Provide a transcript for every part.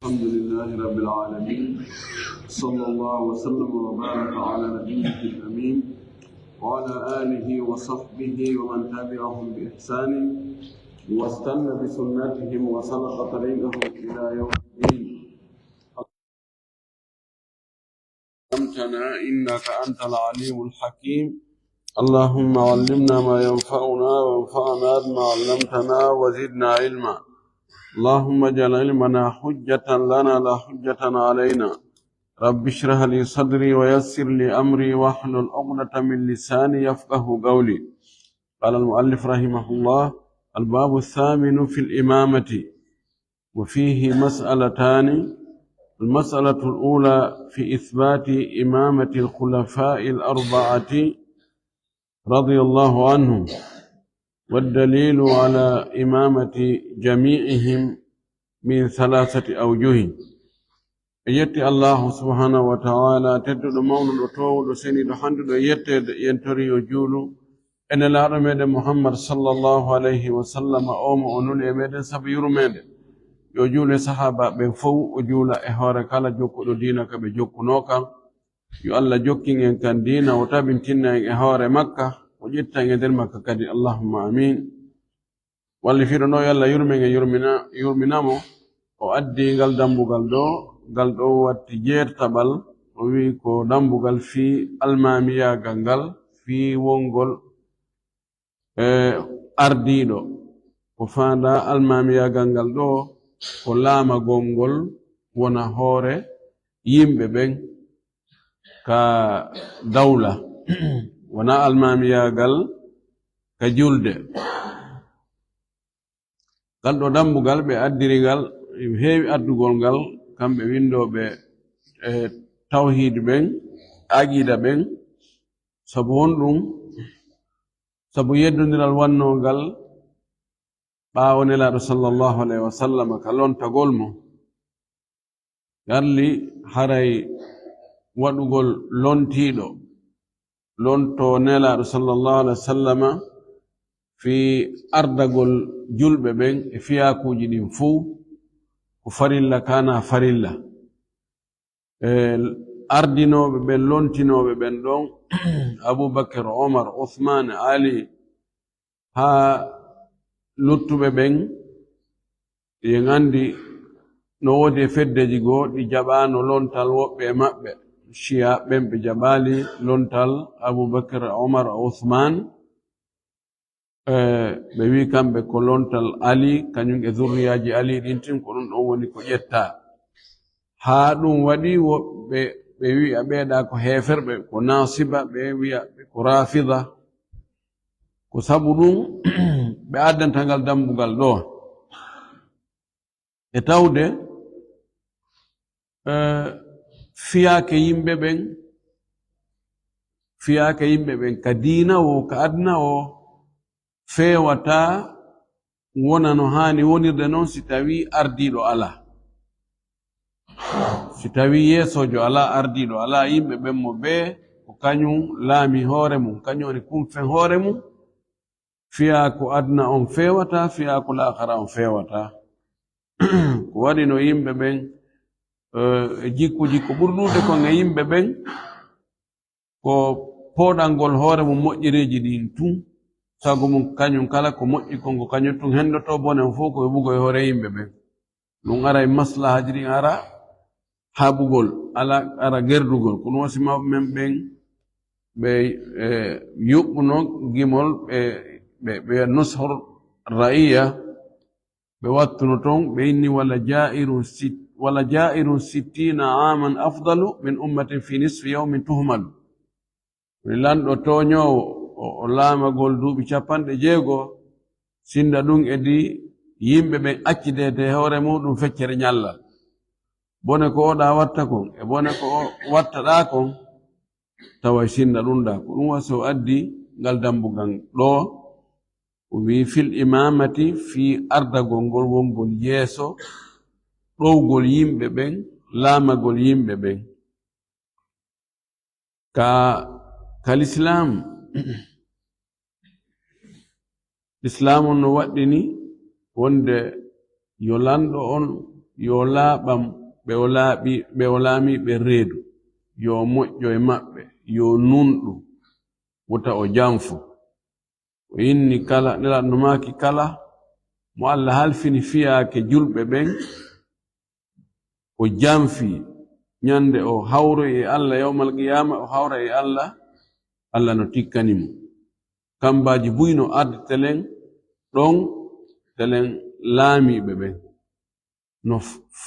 الحمد لله رب العالمين، صلى الله وسلم وبارك على نبيه الأمين وعلى آله وصحبه ومن تبعهم بإحسان واستنى بسنتهم وسلك طريقهم إلى يوم الدين. علمتنا إنك أنت العليم الحكيم، اللهم علمنا ما ينفعنا وانفعنا بما علمتنا وزدنا علما. اللهم اجعل علمنا حجة لنا لا حجة علينا. رب اشرح لي صدري ويسر لي أمري واحلل عقدة من لساني يفقه قولي. قال المؤلف رحمه الله: الباب الثامن في الإمامة، وفيه مسألتان. المسألة الأولى في إثبات إمامة الخلفاء الأربعة رضي الله عنهم، والدليل على إمامة جميعهم من ثلاثة أوجه. يتي الله سبحانه وتعالى تدد مولد وطول سنيد حندد يتي ينتري يجولو أن العرمد محمد صلى الله عليه وسلم أوم أنول يمد سبير مد يجول صحابة بفو وجول إحوارك على جوكو دينك بجوكو نوكا يو الله جوكين ين كان دينا وتابن تنا إحوار مكة وجدتا يدر مكة كدي اللهم آمين. واللي في رنو يلا يرمنا o addi ngal dambugal ngal ɗo watti jeertaɓal o wi ko dambugal fi almamiyagal ngal fi wongol ardiɗo ko fanda almamiyagal ngal ɗo ko laamagol ngol wona hoore yimɓe ɓen ka dawla wona almamiyagal ka julde. Ngal ɗo dambugal ɓe addirigal heewi addugol ngal kamɓe windoɓe tawhid ɓen aqida ɓen, sabu honɗum sabu yeddodiral wannongal ɓaawo nelaɗo sallallahu alayhi wa sallam ka lontagol mo galli haray waɗugol lontiɗo lonto nelaɗo sallallahu alayhi wa sallam fi ardagol julɓe ɓen e fiyakuji ɗin fuu ko farilla kana farilla. Ardinoɓe ɓen lontinoɓe ɓen ɗon Abubakar, Omar, Uthman, Ali ha luttuɓe ɓen yen andi no wodi feddeji goo ɗi jaɓano lontal woɓɓe e maɓɓe Shia ɓen ɓe jaɓali lontal Abubakar, Omar, Uthman. ɓe wi kamɓe ko lontal Ali kañum e zurriyaji Ali ɗin tin ko ɗum ɗon woni ko ƴetta. Haa ɗum waɗi woɓɓe ɓe wi'a ɓeeɗa ko heeferɓe ko nasiba, ɓe wi'a ko rafida, ko sabu ɗum ɓe addantangal dambugal ɗo e tawde fiyaake yimɓe ɓen ka diina o ka adna o fewata wona no hani wonirde noon si tawi ardiɗo ala, si tawi yeesojo ala, ardiɗo ala, yimɓe ɓen mo ɓe ko kañum laami hoore mum, kañum woni kumfen hoore mum, fiya ko adna on fewata, fiya ko laakara on fewata. Ko waɗi no yimɓe ɓen jikku ɓurɗude kon e yimɓe ɓen ko poɗalngol hoore mum moƴƴereji ɗin tun, sago mum kañum kala ko moƴƴi kongo kañum tun hendoto bone fof ko heɓugo e hoore yimɓe ɓen. Ɗum ara e maslahaji ɗin ara haɓugol ara gerdugol ko ɗum wasi mawɓe men ɓen ɓe yuɓɓuno gimol ɓe nushor ra'iya ɓe wattuno toon ɓe inni wala jairun sittina aman afdalu min ummatin fi nisfi yawmin tuhmalu. Lanɗo toñowo o laamagol duuɓi 60 sinda ɗum edi yimɓe ɓen accidede hoore muɗum feccere ñallal. Bone ko oɗa watta kon e bone ko wattaɗa kon tawa sinda ɗum ɗa. Ko ɗum wasi o addi ngal dambugal ɗo o wi fil imamati fi ardagol ngol wongol yeeso ɗowgol yimɓe ɓen, laamagol yimɓe ɓen kalislam l'islam on no waɗɗini wonde yo lanɗo on yo laaɓam ɓe o laamiɓe reedu yo moƴƴo e maɓɓe yo nunɗu wota o janfo o inni kala nelaɗo maaki kala mo Allah halfini fiyaake julɓe ɓen o janfi ñande o hawroy e Allah yawmal qiyama o hawra e Allah Allah no tikkanimo kambaji buyno arde telen ɗon telen laamiɓe ɓen no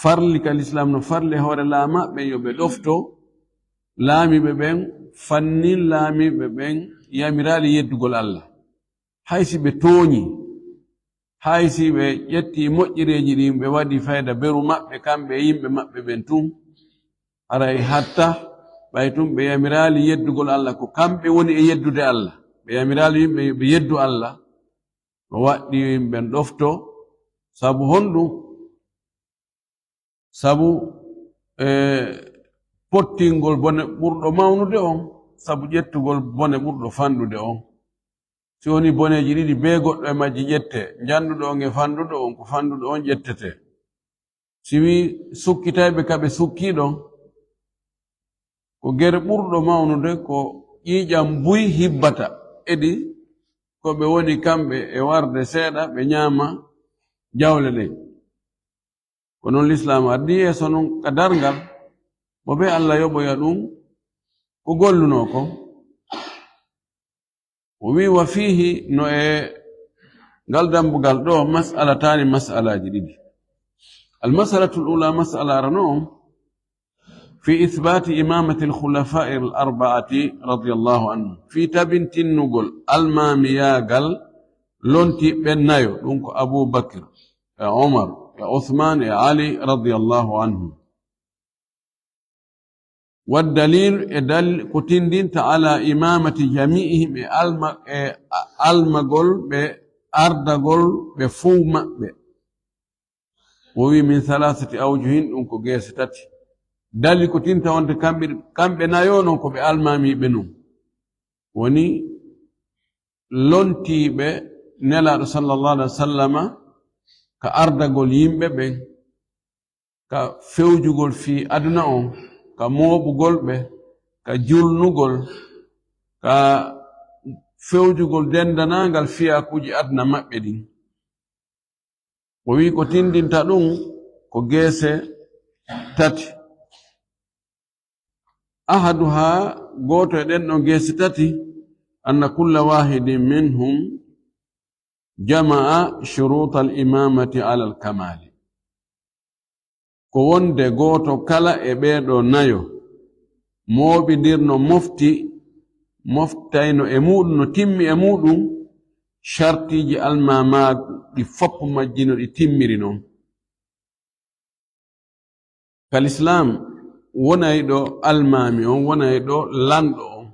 farli ka l'islam no farli hoore laamaɓe yo ɓe ɗofto laamiɓe ɓen fannin laamiɓe ɓen yamirali yeddugol Allah haysi ɓe tooñi haysi ɓe ƴetti moƴƴireji ɗin ɓe waɗi fayda beru maɓɓe kamɓe e yimɓe maɓɓe ɓen tun aray hatta ɓay tun ɓe yamirali yeddugol Allah ko kamɓe woni e yeddude Allah ɓe yamirali yimɓe ɓe yeddu Allah no waɗɗi yimɓen ɗofto sabu honɗum sabu pottingol bone ɓurɗo mawnude on sabu ƴettugol bone ɓurɗo fanɗude on si woni boneji ɗiɗi be goɗɗo e majji ƴette janduɗo on e fanɗuɗo on ko fanɗuɗo on ƴettete si wi sukkitayɓe kaɓe sukkiɗon ko gere ɓurɗo mawnude ko ƴiiƴam buy hibbata eɗi ko ɓe woni kamɓe e warde seeɗa ɓe ñaama jawle ɗen ko noon l'islam addi yeeso noon ka darngal mo ɓe Allah yoɓoya ɗum ko golluno kon o wi wa fihi no e ngal dambugal ɗo mas'alatani mas'alaji ɗiɗi almasalatu l'ula mas'ala arano on fi ithbati imamati alkhulafai al-arba'ati radiyallahu anhum fi tabintinnugol almamiyagal lonti ɓennayo ɗum ko Abubakar e Umar e Uthman e Ali radiyallahu anhum والدليل دل كتندين على إمامة جميعهم المغول بأردغول بفوم وهي من ثلاثة أوجه أنكو جيستات دل كتندين وانت كم بنايون أنكو بألمامي بنو وني لونتي بنلا صلى الله عليه وسلم كأردغول يمبه بن كفوجغول في أدناهم ka moɓugol ɓe ka julnugol ka fewjugol dendanangal fiyakuji adna maɓɓe ɗin o wi ko tindinta ɗum ko geese tati ahaduha goto e ɗen ɗo geese tati anna kulla wahidin minhum jama'a shuruta al imamati ala al kamali ko wonde goto kala e ɓeeɗo nayo mooɓidirno moftayno e muɗum no timmi e muɗum shartiji almamagu ɗi foppo majjino ɗi timmiri noon kal islam wonay ɗo almami on wonay ɗo lanɗo on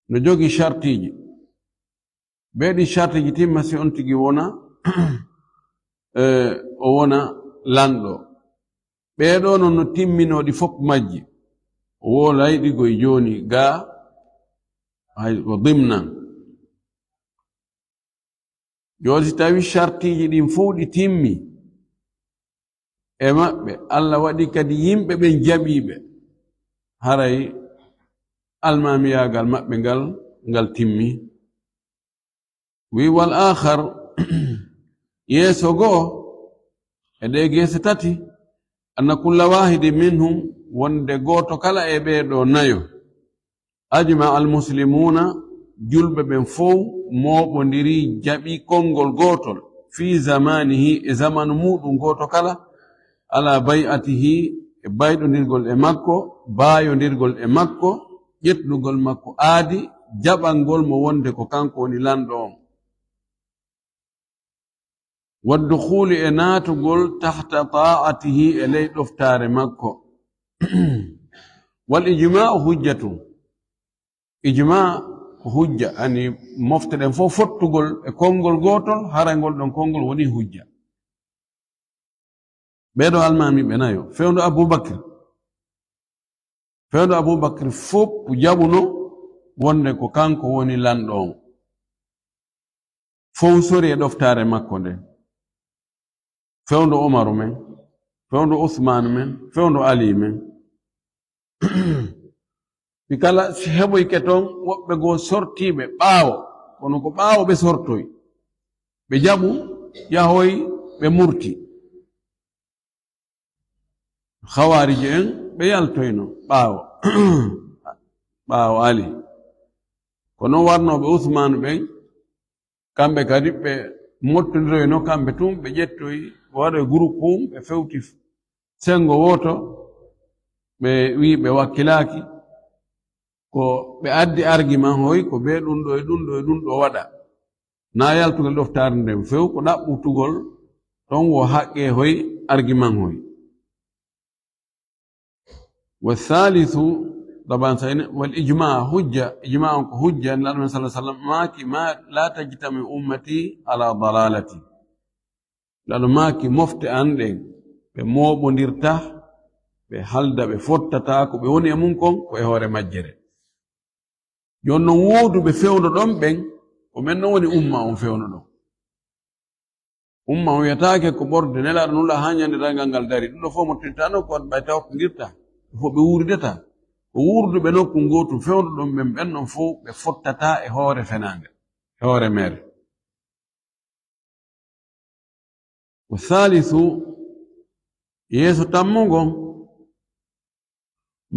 no jogi shartiji ɓeeɗi shartiji timma si on tigi wona o wona lanɗo ɓeeɗo non no timminoɗi fof majji o wolay ɗigoy joni ga hay o dimnan joni si tawi shartiji ɗin fof ɗi timmi e maɓɓe Allah waɗi kadi yimɓe ɓen jaɓiɓe haray almamiyagal maɓɓe ngal timmi wi wal akhar yeeso goo e ɗe geese tati anna kulla wahidi minhum wonde goto kala e ɓeeɗo nayo ajma almuslimuna julɓe ɓen fof moɓodiri jaɓi konngol gotol fi zamanihi e zamanu muɗum goto kala ala bay'atihi e bayɗodirgol e makko baayodirgol e makko ƴettugol makko aadi jaɓangol mo wonde ko kanko woni lanɗo on والدخول إنات قل تحت طاعته إلي دفتار مكة والإجماع حجة إجماع حجة يعني مفترين فوفت قل كونغول غوتل هارنغول دون كونغول ودي حجة بيدو المامي بنايو فيوندو أبو بكر فوب جابونو وندكو كانكو وني لاندون فو سوري دفتار مكة fewndo Umaru men fewndo Uthman men fewndo Ali men mi kala si heɓoy ke toon woɓɓe goo sortiiɓe ɓaawo kono ko ɓaawo ɓe sortoy ɓe jaɓu yahoy ɓe murti hawariji en ɓe yaltoyno ɓaawo ɓaawo Ali ko noon warnoɓe Uthman ɓen kamɓe kadi ɓe mottodiroyno kamɓe tun ɓe ƴettoy ɓe waɗoy groupe mum ɓe fewti sengo woto ɓe wi ɓe wakkilaaki ko ɓe addi argument hoy ko be ɗum ɗo e ɗum ɗo e ɗum ɗo waɗa na yaltugol ɗoftaare nden few ko ɗaɓɓutugol ɗon wo haqqe hoy argument hoy والثالث طبعا والإجماع حجة إجماع حجة أن النبي صلى الله عليه وسلم ما لا تجتمع أمتي على ضلالتي لأنه ماكي مفتي أندين بموب ونرتاح بحلدة بفتتاك بهوني أمونكم ويهور مجري يونو وودو بفيونو دون بين ومن نوني فيونو دون ويتاكي كبورد نلا نولا هانيا نرانغال داري دون فومو تنتانو كون بايتاوك نرتاح fo ɓe wuurdeta ko wuurdu ɓe nokku gootu fewndo ɗum ɓen ɓennon fof ɓe fottata e hoore fenange e hoore mere ko thalithu yeeso tammugon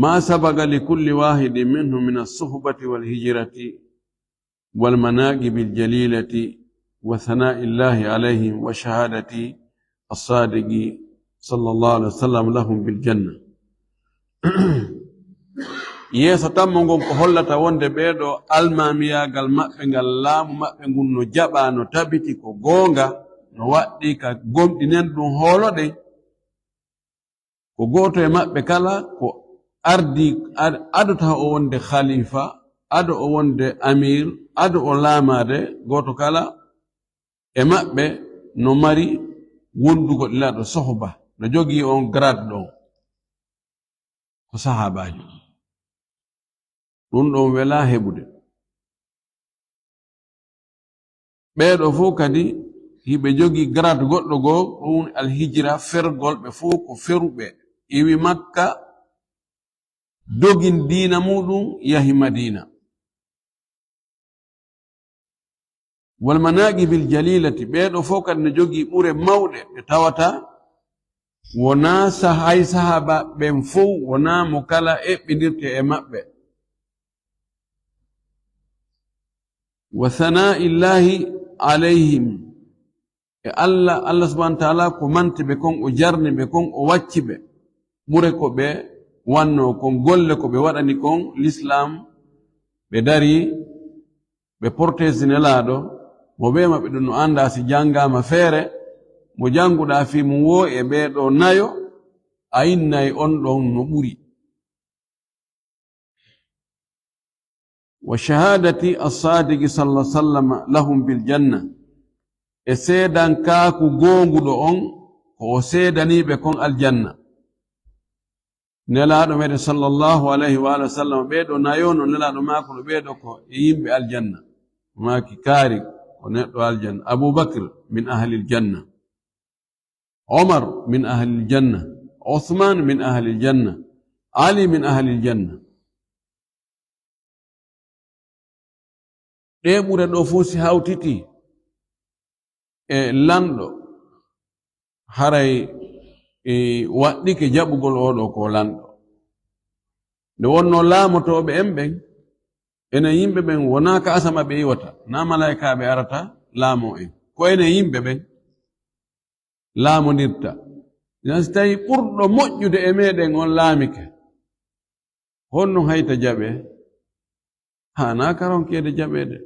ma sabaga li kulli wahidin minhum min as-suhbati wal hijrati wal manaqibi al-jalilati wa thana'i llahi alayhim wa shahadati as-sadiqi sallallahu alaihi wasallam lahum bil janna yeeso tammo ngon ko hollata wonde ɓeeɗo almamiyagal maɓɓe ngal laamu maɓɓe ngun no jaɓa no tabiti ko goonga no waɗɗi ka gomɗinen ɗum hooloɗen ko gooto e maɓɓe kala ko ardi adota o wonde khalifa ado o wonde amir ado o laamade gooto kala e maɓɓe no mari wondugo ɗilaɗo sohba no jogii on grade ɗon ko sahabajo ɗum ɗon wela heɓude ɓeeɗo fof kadi hiɓe jogii grade goɗɗo goo ɗum alhijra fergol ɓe fof ko feruɓe iwi Makka dogin diina muɗum yahi Madina wal manaqibil jalilati ɓeeɗo fof kadi ne jogii ɓure mawɗe ɓe tawata wona hay sahaba ɓen fof wona mo kala eɓɓidirte e maɓɓe wa thana'illahi alayhim e Allah subhanahu wa ta'ala ko manti ɓe kon o jarni ɓe kon o wacci ɓe ɓure ko ɓe wanno kon golle ko ɓe waɗani kon l'islam ɓe dari ɓe portesinelaɗo mo ɓe maɓɓe ɗum no anda si jangama feere mo janguɗa fi mum wo e ɓeeɗo nayo a innay on ɗon no ɓuri wa shahadati as-sadiqi sallallahu alaihi wasallam lahum bil janna e seedan kaaku gonguɗo on ko o seedaniɓe kon aljanna nelaɗo meɗen sallallahu alaihi wa sallam ɓeeɗo nayono nelaɗo maako no ɓeeɗo ko e yimɓe aljanna maaki kaari ko neɗɗo aljanna Abubakr min ahli aljanna عمر من أهل الجنة عثمان من أهل الجنة علي من أهل الجنة ɗeɓure ɗo fuu si hawtiti e lanɗo haray waɗɗike jaɓugol oɗo ko lanɗo nde wonno laamotoɓe en ɓen ene yimɓe ɓen wona ka asama ɓe yiwata na malaikaɓe arata laamo en ko ene yimɓe ɓen laamonirta so tawi ɓurɗo moƴƴude e meɗen on laamike honno hayta jaɓe hana karonkede jaɓede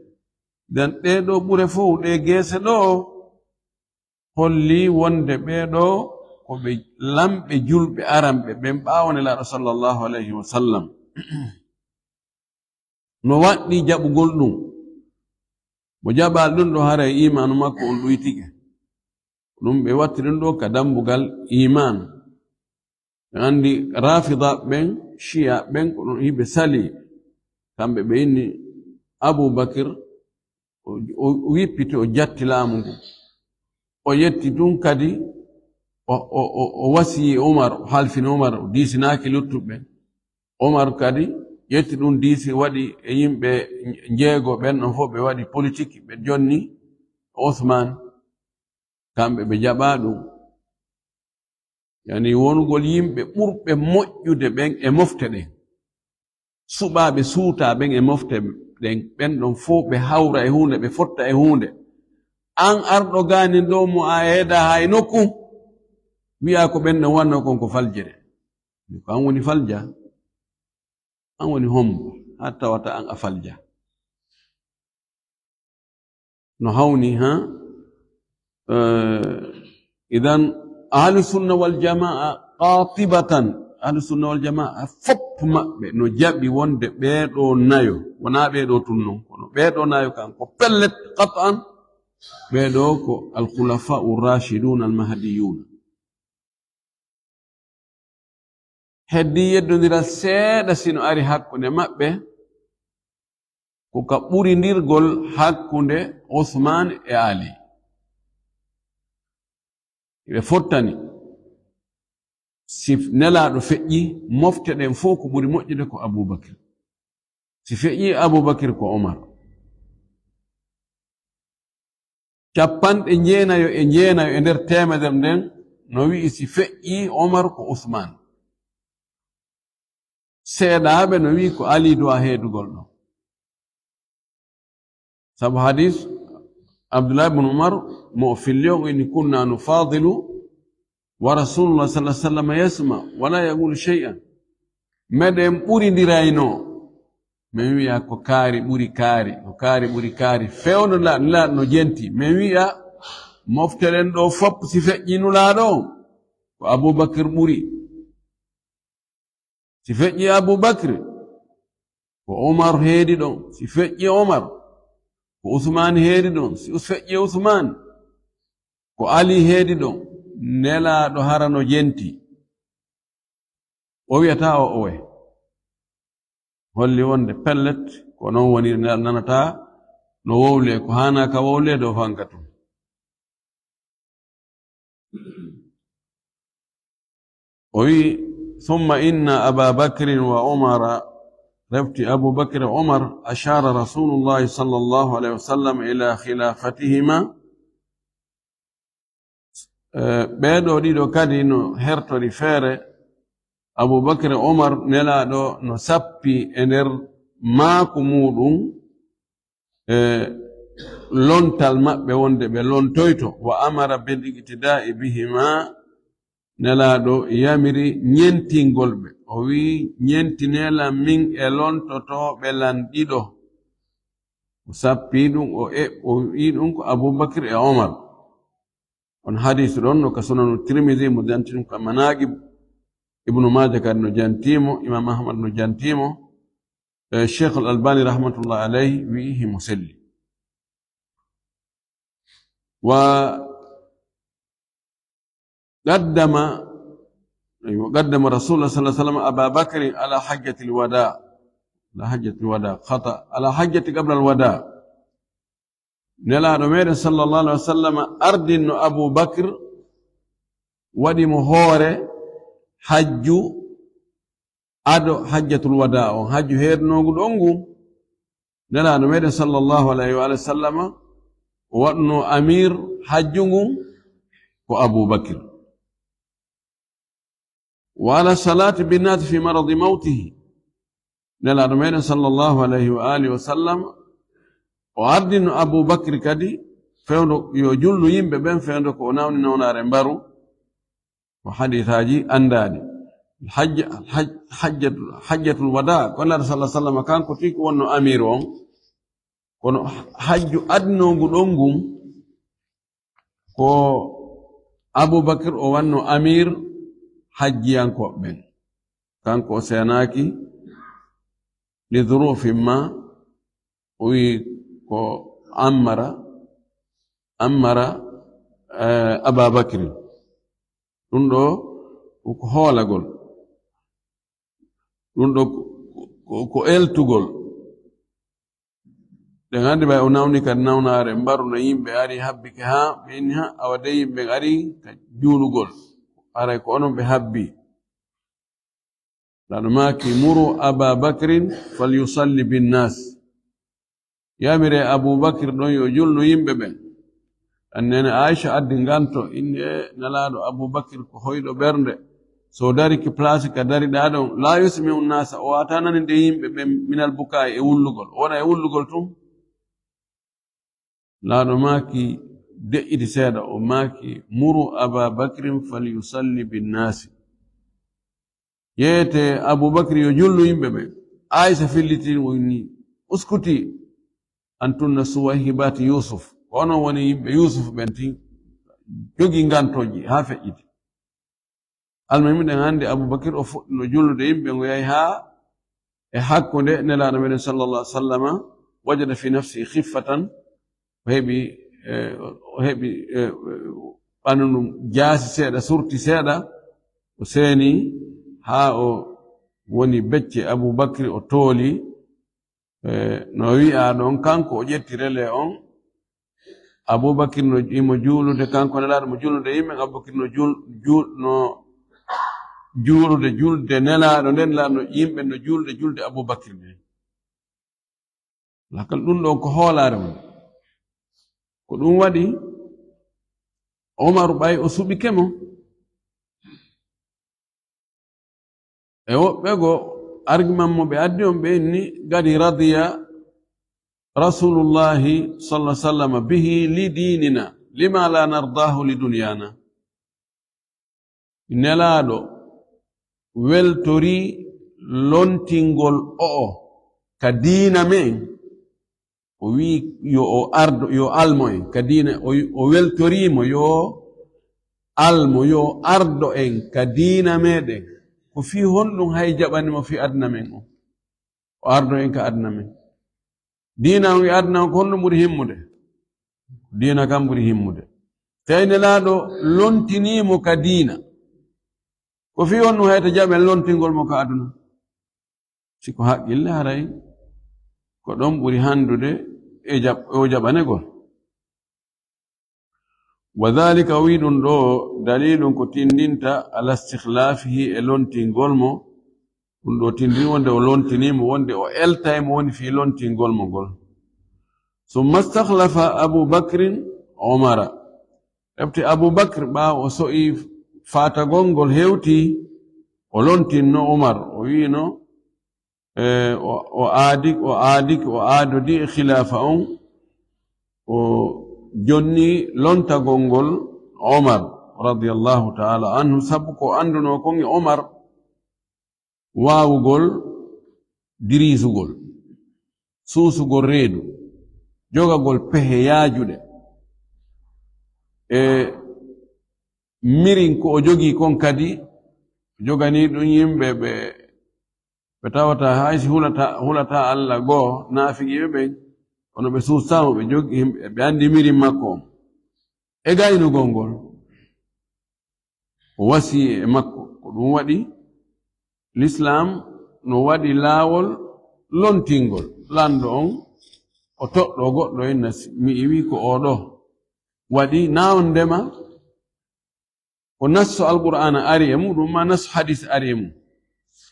den ɗeɗo ɓure fof ɗe geese ɗo holli wonde ɓeɗo ko ɓe lamɓe julɓe aranɓe ɓen ɓawanelaɗo sallallahu alayhi wa sallam no waɗɗi jaɓugol ɗum mo jaɓal ɗum ɗo hara e imanu makko on ɗuytike ɗum ɓe wattirin ɗo ka dambugal iman ɓe andi rafida ɓen shiya ɓen ko ɗum hiɓe sali kamɓe ɓe inni Abubakar o wippiti o jatti laamu ngu o yetti tun kadi ووسي عمر حلف عمر ديس ناكي لطب عمر كادي يتدون ديس ودي يمبي نجيغو بن فوبي ودي بوليتيكي بجوني عثمان كامبي بجابادو يعني wongol yimbe burbe mojjude ben e moftede subabe suuta ben e mofte den ben don fo be hawra e hunde be fotta e hunde an ardo gani do mu ayeda hay nokku wi'a ko ben non wanno kon ko faljere ko an woni falja an woni hombo hatta wata an afalja no hawni ha idan أهل السنة والجماعة قاطبة أهل السنة والجماعة فطمة نجابي وند بيدو نايو ونا بيدو تنو بيدو نايو كان قبلت قطعا بيدو الخلفاء الراشدون المهديون هدية دونيرا سيدة سينو أري حقو نمأبه كبوري نيرغول حقو عثمان e Ali ɓe fottani si nelaɗo feƴƴi mofte ɗen fof ko ɓuri moƴƴude ko Aboubakr si feƴƴi Aboubakr ko Omar capanɗe jeenayo e jeenayo e nder temedere nden no wi'i si feƴƴi Omar ko Ousman seeɗaɓe no wi'i ko Ali duwa heedugol ɗo sabu hadis Abdullah ibn Umar mo filliyo in kunna nufadilu wa rasulullah sallallahu alaihi wasallam yasma wala yaqulu shay'an meden buri dirayno men wi'a ko kaari buri kaari ko kaari buri kaari fewno la no jenti men wi'a mofteren do fop si feƴƴinu laaɗo ko Aboubakr buri si feƴƴi Aboubakr ko Omar heedi ɗon si feƴƴi Omar ko Ousmane heedi ɗon si feƴƴi Ousmane ko Ali heedi ɗon nelaɗo harano jenti o wiyata o owe holli wonde pellet ko non woni nanata no wowle ko hana ka wowle do fankatu o wi ثم إن أبا بكر وعمر رفت أبو بكر وعمر أشار رسول الله صلى الله عليه وسلم إلى خلافتهما بيدو ديدو كادي نو هرتو دي فيري أبو بكر وعمر نلا دو نو سبي انر ماكو مودون لونتال مابbe wonde be lontoyto wa amara bil iqtida'i bihima nelaɗo yamiri ñentingolɓe o wi ñentinela min e lontotoɓe lanɗiɗo o sappi ɗum o wi ɗum ko Aboubakr e Omar on hadis ɗon no ka sunanu Tirmidhi mo janti ɗum ka manaqib Ibnu Maja kadi no jantimo Imam Ahmad no jantimo Sheikh al-Albani rahmatullah alayhi wihi muselli wa قدم رسول الله صلى الله عليه وسلم أبا بكر على حجة الوداع خطأ على حجة قبل الوداع نلا نمير صلى الله عليه وسلم أردن أبو بكر ودي مهور حج أدو حجة الوداع حج هير نوغل أنغو نلا نمير صلى الله عليه وسلم ودنو أمير حجنغو وأبو بكر وعلى صلاة بالناس في مرض موته نلا رمينا صلى الله عليه وآله وسلم وعردن أبو بكر كدي فيونو يجل يمبه بين فيونو كوناوني نونا رمبارو وحديث هاجي أنداني حجة الوداع قال رسول الله صلى الله عليه وسلم كان كتيك وانو أميرون كونو حج أدنو قدونغم كو أبو بكر وانو أمير حجيانكو بن كانكو سيناكي لظروف ما ويكو أمر أبا بكر لندو وكو هولا قول لندو كو إلتو قول لغاندي باي أناوني كرناونا رمبارو نيم بأري حبك ها بينها أو دي بغاري كجولو قول أرى كونهم بهبي لأنه ماكي مروا أبا بكر فليصلي بالناس يا مري أبو بكر نو يجل يمبب أننا عائشة أدنغانتو إن نلادو أبو بكر كهويدو برند سوداري كبلاسي كداري دادو لا يسمع الناس واتانا نديهم من البكاء يقول وانا يقول توم لا نماكي دئت سادة وماكي مروا أبا بكر فليصلي بالناس يأتي أبو بكر يجل يمبب عائشة في اللي ويني اسكتي أنتن سواهبات يوسف وانا وني يوسف بنتي jogi ngantoji ha fe'iti almami den hande abubakar o fuɗɗino jullude yimɓe ngo yahi ha e hakkunde nelaɗo meɗen sallallahu alaihi wasallam wajada fi nafsi khiffatan o heɓi ɓandu jaasi seeɗa surti seeɗa o seeni ha o woni becce abubakar o tooli no wi'a ɗon kanko o ƴetti rele on abubakar no imo juulude kanko nelaɗo mo juulude yimɓe abubakar no julde nelaɗo nden nelaɗo yimɓe no julde abubakar ne lakal ɗum ɗon ko hoolare mon ko ɗum waɗi omaru ɓay o suɓikemo e woɓɓe go argument mo ɓe addi on ɓe ni gadi radiya rasulullahi sallallahu alaihi wasallam bihi li dinina lima la nardahu li dunyana nelaɗo weltori lontingol o ka diina men o wi yo o ardo yo almo en ka diina o weltorimo yo almo yo ardo en ka diina meɗen ko fi honɗum hay jaɓanimo fi adna men o ardo en ka adna men diina wi adna ko honɗum ɓuri himmude diina kam ɓuri himmude tawi nelaɗo lontinimo ka diina ko fi honɗum hayta jaɓen lontingol mo ka aduna siko haqqille haray ko ɗon ɓuri handude o jaɓanegol wa dhalika wi ɗum ɗo dalilum ko tindinta ala istikhlafihi e lontingol mo ɗum ɗo tindiri wonde o lontinimo wonde o eltaymo woni fi lontingol mo ngol summa istakhlafa abu bakrin omara ɗefte abu bakr ɓawo o so'i fatagol ngol hewti o lontinno umar o wino o aadodi khilafa on o jonni lontagol ngol umar radiyallahu ta'ala anhu sabu ko anduno kon e umar waawugol dirisugol suusugol reedu jogagol pehe yaajuɗe e mirin ko o jogi kon kadi jogani ɗum yimɓe ɓe tawata haysi hulata Allah goo naafigiɓe ɓen kono ɓe suustamo ɓe jogi ɓe andi mirin makko on e gaynugol ngol o wasi e makko ko ɗum waɗi l'islam no waɗi laawol lontingol lanɗo on o toɗɗo goɗɗo en mi iwi ko oɗo waɗi nawon ndema ko nasso alqur'ana ari e muɗum ma nasso hadis ari e mum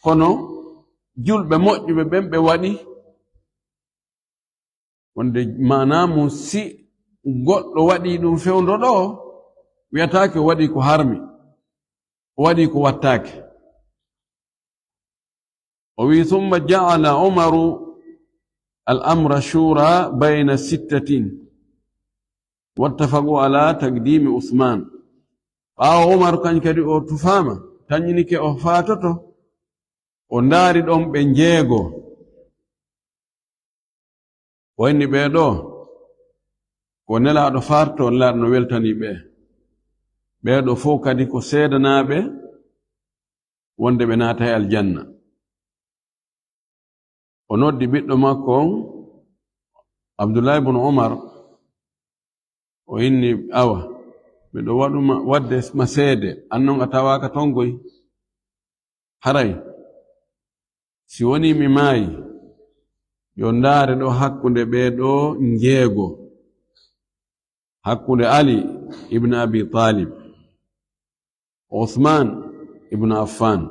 kono julɓe moƴƴuɓe ɓen ɓe waɗi wonde manamum si goɗɗo waɗi ɗum fewndo ɗo wiyatake o waɗi ko harmi o waɗi ko wattake o wi thumma ja'ala umaru al-amra shura bayna sittatin wattafaqu ala taqdimi uthman ɓaawo umaru kañ kadi o tufama tañinike o faatoto o ndaari ɗon ɓe njeego wayni ɓeeɗo ko nelaaɗo farto nelaɗo no weltani ɓeeɗo fof kadi ko seedanaaɓe wonde ɓe naata e aljanna o noddi ɓiɗɗo makko on abdoulah ibnu umar o inni awa miɗo waɗuma wadde ma seede annon a tawaka tongoy haray si woni mi maayi yo ndaare ɗo hakkunde ɓeeɗo njeego hakkunde ali ibn abi talib عثمان ابن عفان،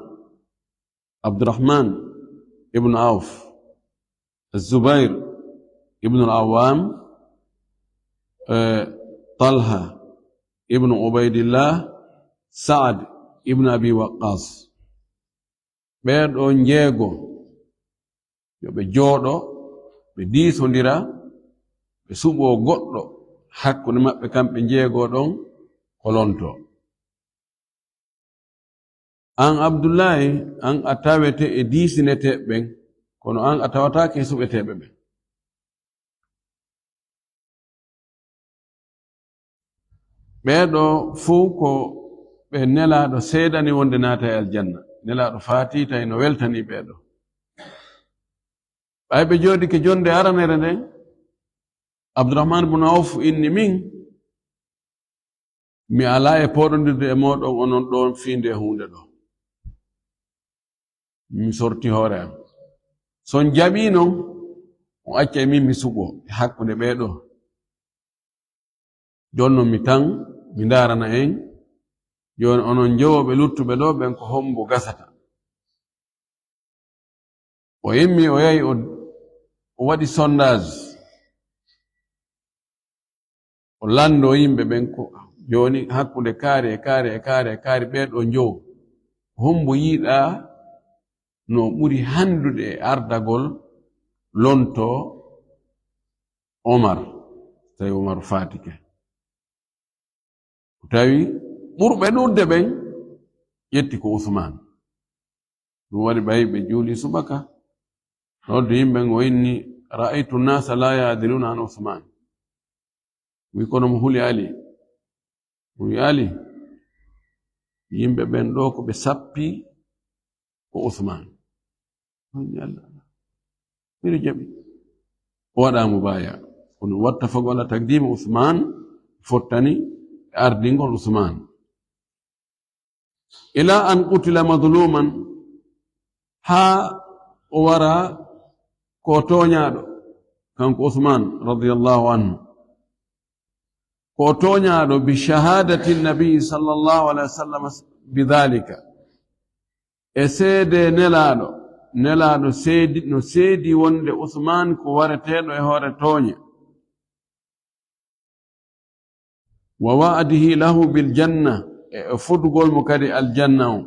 عبد الرحمن ابن عوف، الزبير ابن العوام، طلحة ابن عبيد الله، سعد ابن أبي وقاص. ɓeeɗo njeego yo ɓe jooɗo ɓe diisondira ɓe suɓoo goɗɗo hakkunde maɓɓe kamɓe njeegoo ɗon ko lonto. An Abdullahi an a tawete e diisineteɓe ɓen kono an a tawataake e suɓeteɓe ɓen. ɓeeɗo fuu ko ɓe nelaaɗo seedani wonde naata e aljanna. Nelaaɗo faatiitay no weltanii ɓeeɗo. ɓay ɓe jooɗi ke jonde aranere nden Abdourahmane bun Awf inni min mi alaa e pooɗondirde e mooɗon onon ɗon fiinde huunde ɗo, mi sorti hoore am. Son jaɓii non on acca e min mi suɓoo e hakkunde ɓeeɗo. Jonnon mi tan mi ndaarana en joni onon njowoɓe luttuɓe ɗo ɓen ko hombo gasata. O yimmi o yahi o waɗi sondage, o lando yimɓe ɓen ko joni hakkunde kaari e kaari e kaari e kaari ɓeeɗo njowo hombo yiiɗa no ɓuri handude e ardagol lonto Omar, tawi Omar faatike. Tawi ɓurɓe ɗurde ɓen ƴetti ko Usman. ɗum waɗi ɓayi ɓe juuli subaka noddu yimɓe o inni ra'aytu nnasa la ya'diluna an Usman. wi kono mo huli Ali, wi Ali yimɓe ɓen ɗo ko ɓe sappi ko Usman. miɗo jaɓi o waɗamo baya kono watta fago ala taqdima Usman fottani ardingol Usman ila an qutila madluman ha o wara ko toñaɗo kanko Usman radiyallahu anhu ko toñaɗo bi shahadati nabi sallallahu alaihi wasallam bidhalika e seede nelaɗo seedi no seedi wonde Usman ko wareteɗo e hoore tooñe wa wa'adihi lahu bil janna e fudugol mo kadi aljanna o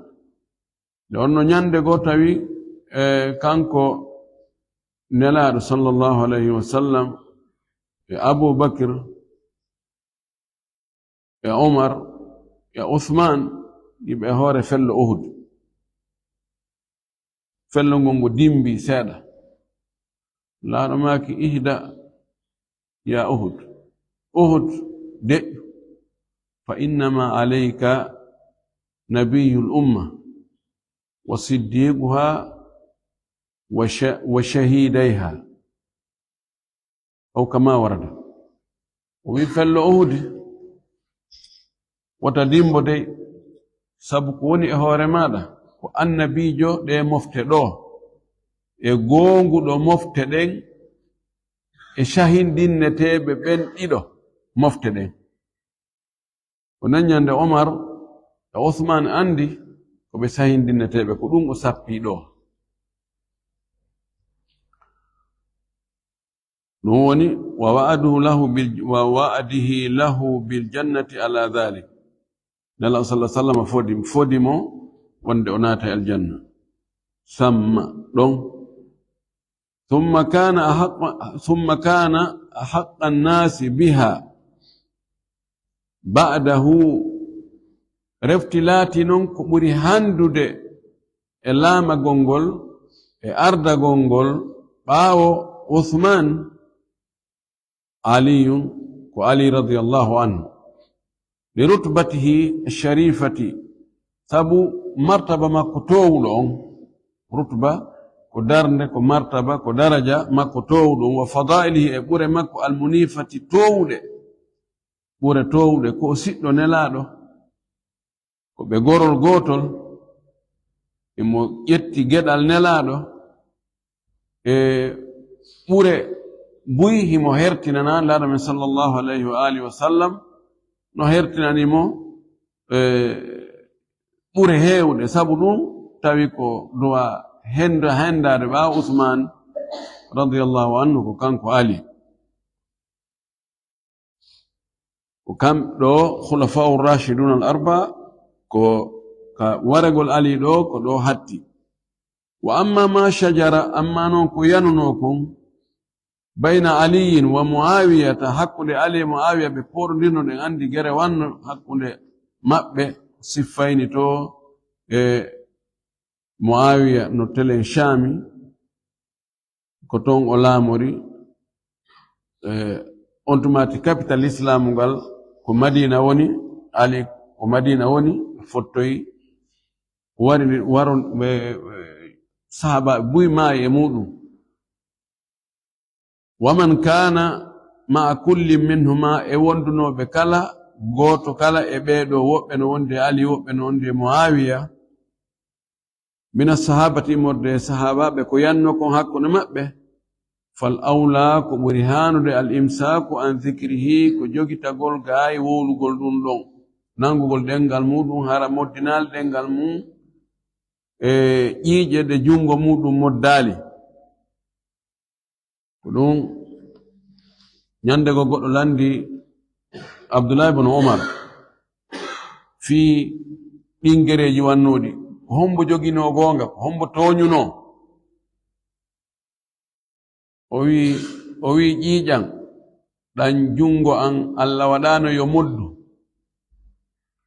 nde onno ñande go tawi kanko nelaɗo sallallahu alayhi wa sallam e Abu Bakr e Omar e Uthman yiɓe hoore fello Uhud. fello ngol ngo dimbi seeɗa laaɗo maaki ihda ya Uhud deƴƴu fa innama alayka nabiyul umma wa siddiquha wa shahidayha aw kama warada. o wi fello Uhud wata dimbo dey sabu ko woni e hoore maɗa ko annabijo ɗe mofte ɗo e goonguɗo mofte ɗen e shahindinneteɓe ɓen ɗiɗo mofte ɗen. ko naññande Omar e Uthman andi ko ɓe sahindinneteɓe ko ɗum o sappi ɗo. ɗum woni wa wa'adihi lahu bil jannati ala dhalik. Nelaɗo sallallahu alaihi wasallam fodi mo wonde o naata e aljanna samma ɗon thumma kana ahaqqa nnasi biha ba'dahu refti laati non ko ɓuri handude e laamagol ngol e ardagol ngol ɓaawo Uthman aliyun ko Ali radiyallahu anhu li rutbatihi sharifati sabu martaba makko towuɗo on. rutba ko darnde ko martaba ko daraja makko towuɗo on wa fadailihi e ɓure makko almunifati towuɗe ɓure towuɗe ko siɗɗo nelaɗo ko ɓe gorol gotol emo ƴetti geɗal nelaɗo e ɓure buy himo hertinana laɗo men sallallahu alayhi wa alihi wa sallam no hertinanimo ɓuri heewde sabu ɗum tawi ko duwa hendade ɓa Usman radiyallahu anhu ko kanko Ali ko kamɗo khulafa'ur rashidun al arba ko ka waragol Ali ɗo ko ɗo hatti wa amma ma shajara amma non ko yanuno kon bayna aliyin wa muawiyata hakkunde Ali e muawiya ɓe pordirno ɗen andi gere wanno hakkunde maɓɓe siffayni to e muawiya no telen shami ko ton o laamori on tumati capital islamu ngal ko Madina woni Ali ko Madina woni fottoyi wari waron sahaba buy maayi e muɗum waman kana ma'a kulli minhuma e wondunoɓe kala goto kala e ɓeeɗo woɓɓe no wonde Ali woɓɓe no wonde Muawiya min as-sahabati morde sahabaɓe ko yanno kon hakkunde maɓɓe fal awla ko ɓuri hanude al imsaku an dhikrihi ko jogitagol gaayi wowlugol ɗum ɗon nangugol ɗengal muɗum hara moddinal ɗengal mum e ƴiiƴe ɗe jungo muɗum moddali ko ɗum ñande go goɗɗo landi Abdullah ibn Umar fi ɗingereji wannoɗi ko hombo jogino gonga ko hombo toñuno o wi ƴiiƴam ɗan jungo an Allah waɗano yo moddu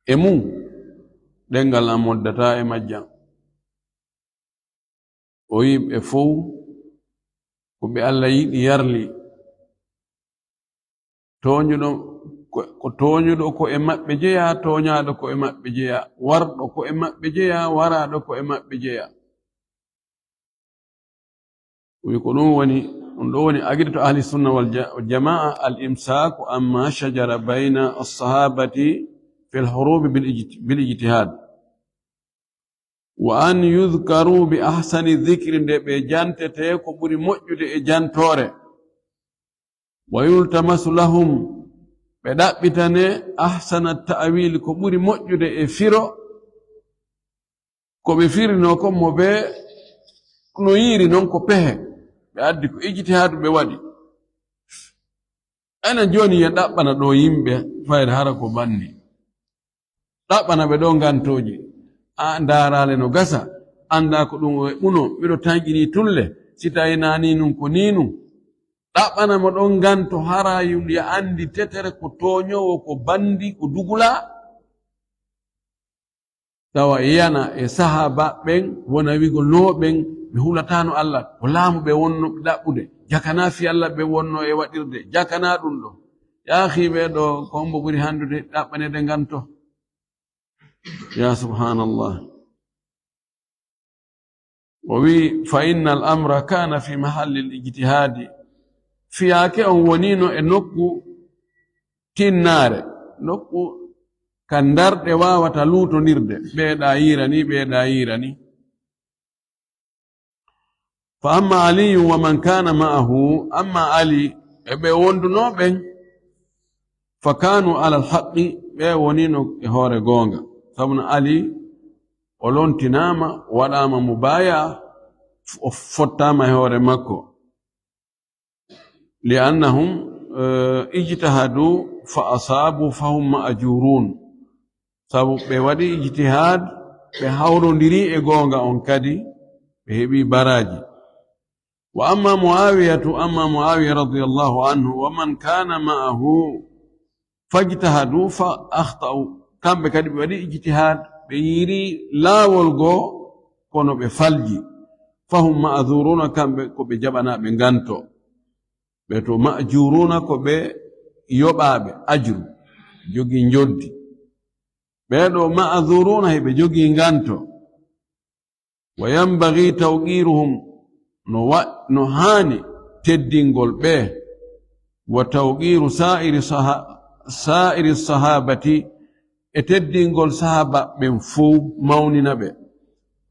e mum ɗengal an moddata e majjam o wi ɓe fof ko ɓe Allah yiɗi yarli toñuɗo ko toñuɗo ko e maɓɓe jeya toñaɗo ko e maɓɓe jeya warɗo ko e maɓɓe jeya waraɗo ko e maɓɓe jeya wi ko ɗum woni ɗum ɗo woni aqidatu ahli sunna wal jamaa al imsaku amma shajara bayna as-sahabati fi al-hurub bil ijtihad wa an yudhkaru bi ahsani dhikri nde ɓe jantete ko ɓuri moƴƴude e jantore wa yultamasu lahum ɓe ɗaɓɓitane ahsana ta'wil ko ɓuri moƴƴude e firo ko ɓe firino kon mo ɓe no yiri non ko pehe ɓe addi ko ijtihadu ɓe waɗi ena joni yen ɗaɓɓana ɗo yimɓe fayde hara ko banni ɗaɓɓana ɓe ɗo gantoji a darale no gasa anda ko ɗum e ɓuno ɓeɗo tanƴini tulle si tawi nani nun ko ni nun ɗaɓɓana mo ɗon ganto hara yumɗi andi tetere ko toñowo ko bandi ko dugula tawa yana e sahaba ɓen wona wigo noɓen ɓe hulatano Allah ko laamu ɓe wonno ɓe ɗaɓɓude jakana fi Allah ɓe wonno e waɗirde jakana ɗum ɗo yaahi ɓeɗo ko hombo ɓuri handude ɗaɓɓanede ganto ya subhanallah o wi fa inna al amra kana fi mahalli l ijtihadi fiyaake on wonino e nokku tinnare nokku kan darɗe wawata luutondirde ɓeeɗa yirani fa amma aliyu wa man kana ma'ahu amma ali e ɓe wondunoɓen fa kanu ala alhaqqi ɓe wonino e hoore goonga sabuna ali o lontinama waɗama mubaya o fottama e hoore makko li'annahum ijtahadu fa asabu fahum ma'jurun sabu ɓe waɗi ijtihad ɓe hawrodiri e goonga on kadi ɓe heɓi baraji wa amma muawiya radiyallahu anhu wa man kana ma'ahu fajtahadu fa akhta'u kamɓe kadi ɓe waɗi ijtihad ɓe yiri laawol goo kono ɓe falji fahum ma'dhuruna kamɓe ko ɓe jaɓanaɓe ganto ɓe to ma'juruna ko ɓe yoɓaɓe ajru jogi joddi ɓeɗo ma'dhuruna heɓe jogi ganto wa yanbaghi tawqiruhum no hani teddingol ɓe wa tawqiru sa'iri sahabati e teddingol sahaba ɓen fuu mawnina ɓe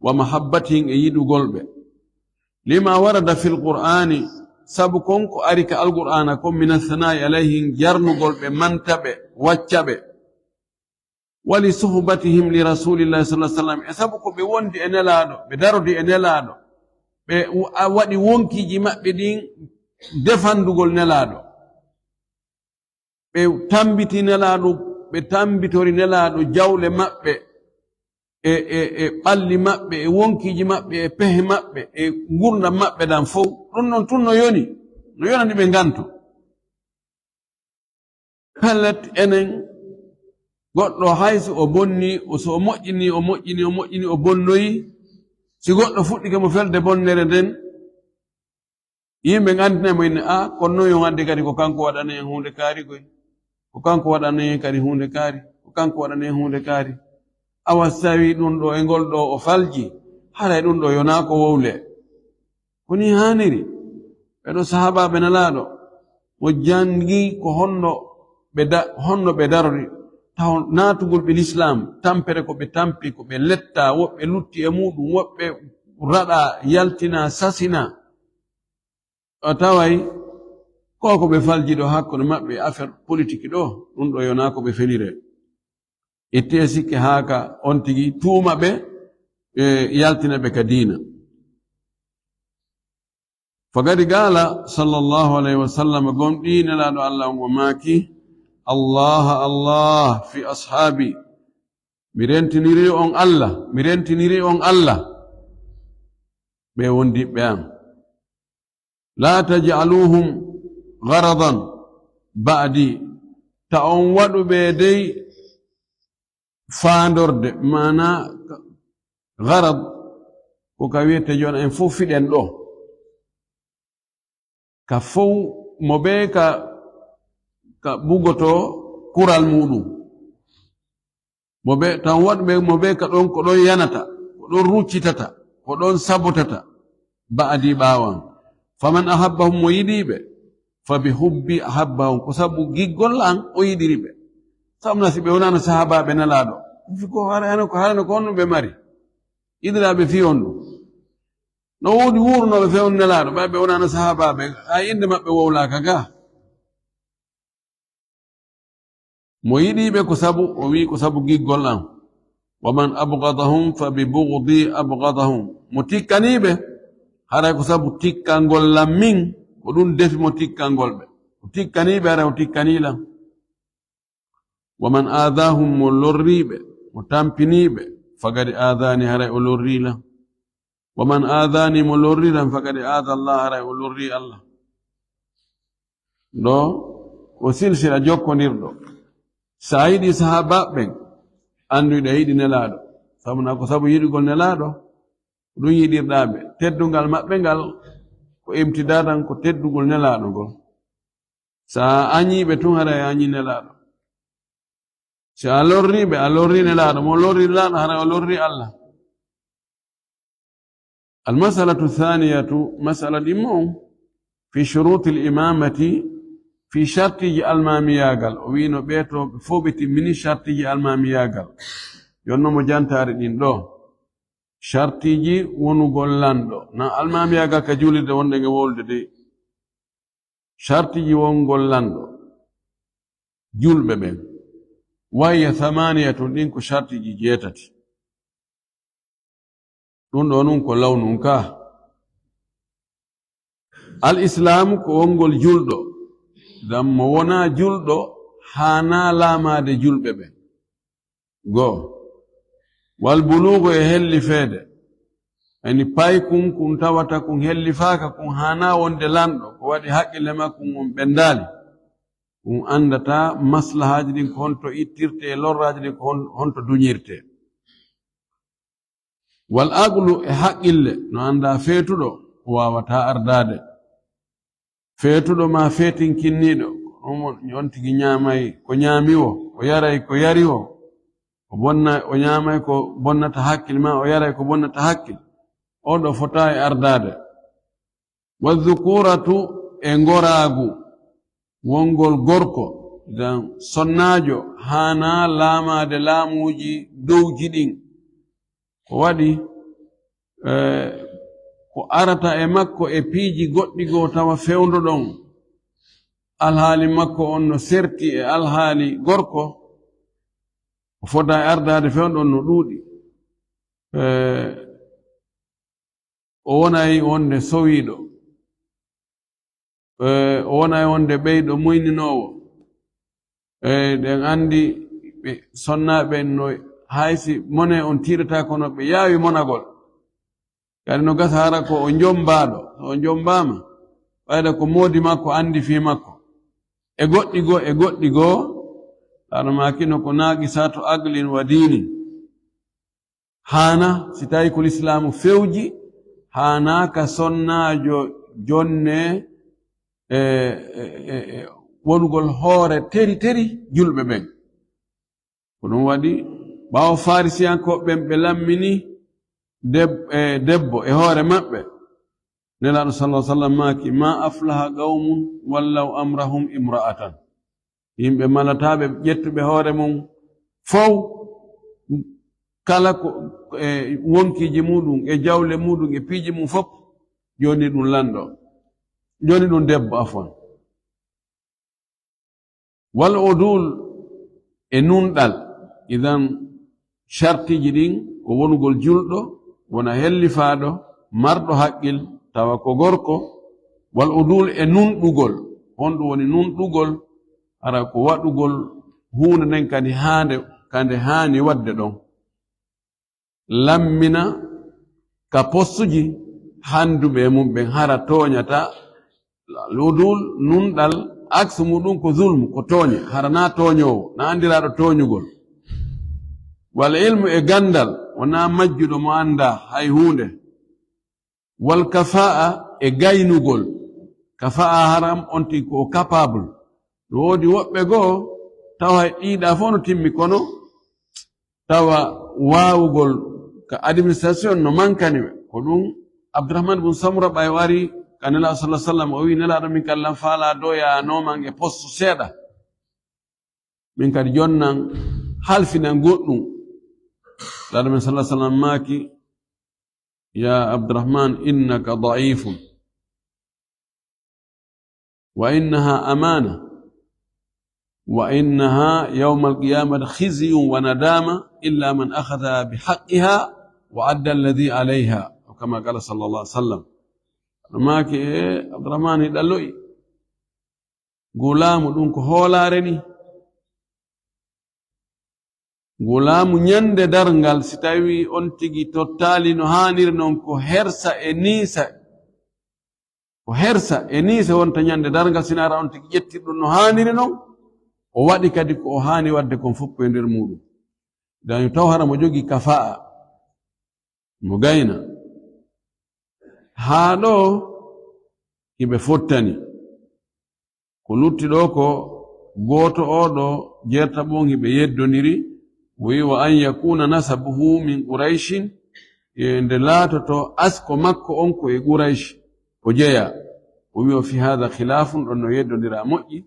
wa mahabbatihim e yiɗugol ɓe lima warada fil qur'ani sabu konko ari ka alqur'ana kon min athana'i alayhim jarnugol ɓe manta ɓe wacca ɓe ولصحبتهم لرسول الله صلى الله عليه وسلم اسبكو بوندي انلادو بدارودي انلادو be wadi wonkiji mabbe din defandugol nelado be tambiti nelado be tambitori nelado jawle mabbe e balli mabbe e wonkiji mabbe e pehe mabbe e gurna mabbe dan fo dun non tunno yoni no yonandi be ganto kalat enen goddo hayso o bonni o so moƴƴini o bonnoyi si goddo fuddike mo felde bonnere den yimbe ngandina mo ine konno yo ngande kadi ko kanko wadana en hunde kaari koy ko kanko wadana en kadi hunde kaari ko kanko wadana en hunde kaari awa sawi dun do e ngol do o falji hara dun do yona ko wowle koni haniri bedo sahaba benalado mo jangi ko honno be darori taw natugol bil islam tampere ko be tampi ko be letta wobbe lutti e mudum wobbe rada yaltina sasina atawai ko be falji do hakkude mabbe affaire politique do dum do yona ko be felire itte sikke haka on tigi tuuma be yaltina be kadina fagadi gala sallallahu alaihi wasallam gondina la do allah ngo maki Allah fi ashabi mirentiniri on Allah be wondi be am la taj'aluhum gharadan ba'di ta on wadu be dey faandorde mana gharad ko kawete jona en fu fiden do ka fu mo be ka bugoto kural mudum mobe tan wadbe mobe ka don ko don yanata ko don ruccitata ko don sabotata ba'di bawan faman ahabbahum wayidibe fabihubbi ahabbahum ko sabu giggol an o yidiribe samna sibe wonana sahaba be nalado ko harano ko on be mari idra be fi on no wodi wurno be fe on nalado be wonana sahaba be ay inde mabbe wowla kaga mo yiɗiɓe ko sabu o wi ko sabu giggol am waman abgadahum fa bi bugdi abgadahum mo tikkaniɓe haray ko sabu tikkangol lam min ko ɗum defi mo tikkangol ɓe o tikkaniɓe haray o tikkanilam waman adahum mo lorriɓe mo tampiniɓe fagadi adani haray o lorrilam waman adani mo lorrilam fagadi ada allah haray o lorri allah ɗo ko silsila jokkodirɗo sa yiɗi sahabaɓe anduɗe yiɗi nelaɗo sabuna ko sabu yiɗigol nelaɗo ɗum yiɗirɗaɓe teddungal maɓɓe ngal ko imtidatan ko teddugol nelaɗo ngol sa añiɓe tun haray añi nelaɗo si a lorri nelaɗo mo lorri nelaɗo haray o lorri allah almasalatu thaniyatu masala ɗimmo fi shuruti l'imamati fi shartiji almamiyagal o wino ɓeeto fo ɓe timmini shartiji almamiyagal yonnomo jantare ɗin ɗo shartiji wonugol lanɗo na almamiyagal ka julirde wonde nge wolde de shartiji wongol lanɗo julɓe ɓen wayya thamaniyatun ɗin ko shartiji jeetati ɗum ɗo nun ko lawnun ka al islamu ko wongol julɗo gam mo wona julɗo hana laamade julɓe ɓe goo wal bulugo e hellifeede ani pay kun tawata kun hellifaaka kun hana wonde lanɗo ko waɗi haqqille makkum on ɓendaali kun andata maslahaji ɗin ko honto ittirte e lorraji ɗin ko honto duñirte wal aqlu e haqqille no anda feetuɗo o wawata ardade feetuɗo ma feetin kinniɗo on tigi ñaamay ko ñaamiwo o yaray ko yariwo o ñaamay ko bonnata hakkil ma o yaray ko bonnata hakkil oɗo fota e ardade wadhukuratu e ngoraagu wongol gorko dan sonnajo hana laamade laamuji dowji ɗin ko waɗi ko arata e makko e piiji goɗɗi goo tawa fewndo ɗon alhaali makko on no serti e alhaali gorko fota ardade fewɗon no ɗuuɗi o wonayi wonde sowiiɗo o wonayi wonde ɓeyɗo muyninowo ɗen andi ɓe sonnaɓe no haysi mone on tiiɗata kono ɓe yaawi monagol kadi no gasa hara ko o jombaɗo so o jombama ɓayda ko moodi makko andi fi makko e goɗɗi goo ɗaɗo makino ko naaqi sato aglin wa dinin hana si tawi ko l'islamu fewji hana ka sonnajo jonne wonugol hoore teri julɓe ɓen ko ɗum waɗi ɓawo farisiyankoɓe ɓe lammini debbo e hoore maɓɓe nelaɗo sallallahu alaihi wasallam maki ma aflaha qaumun wallaw amrahum imra'atan yimɓe malataɓe ƴettuɓe hoore mum fow kala ko wonkiji muɗum e jawle muɗum e piiji mum fof joni ɗum lanɗo joni ɗum debbo afwan wal udul e nunɗal idan shartiji ɗin ko wonugol julɗo wona hellifaɗo marɗo haqqil tawa ko gorko wal udul e nunɗugol honɗum woni nunɗugol ara ko waɗugol hunde nden kande haani wadde ɗon lammina ka postuji handuɓe mum ɓen hara toñata udul nunɗal aksu muɗum ko zulmu ko tooñe hara na toñowo na andiraɗo toñugol wal ilmu e gandal wona majjuɗo mo anda hay hunde wal kafa'a e gaynugol kafa'a haram onti ko capable ɗo woodi woɓɓe goo tawa ɗiɗa fof no timmi kono tawa waawugol ka administration no mankaniɓe ko ɗum abdourahmane bun samra ɓay wari ka nelaɗo sallah sallam o wi nelaɗo min kallan faala doyanoman e poste seeɗa min kadi jonnan halfinan goɗɗum laɗo min sallah sallam maaki ya abdourahmane innaka daifun wa innaha amana wa innaha yawma alqiyamati khizyun wa nadama illa man akhadha bihaqqiha wa adda alladhi alayha kama qala sallallahu alaihi wasallam maki abdourahmane ɗalloyi gulamu ɗum ko hoolare ni gulamu ñande darngal si tawi on tigi tottali no haniri non ko hersa e niisa wonta ñande darngal sinara on tigi ƴettirɗum no haniri non o waɗi kadi ko o hani wadde kon fof e nder muɗum dañu taw hara mo jogi kafa'a mo gayna haa ɗo hiɓe fottani ko lutti ɗo ko gooto oɗo jerta ɓon hiɓe yeddoniri wi wa an yakuna nasabuhu min quraishin nde laatoto asko makko on ko e quraish o jeya o wi o fi hada khilafun ɗon no yeddondira moƴƴi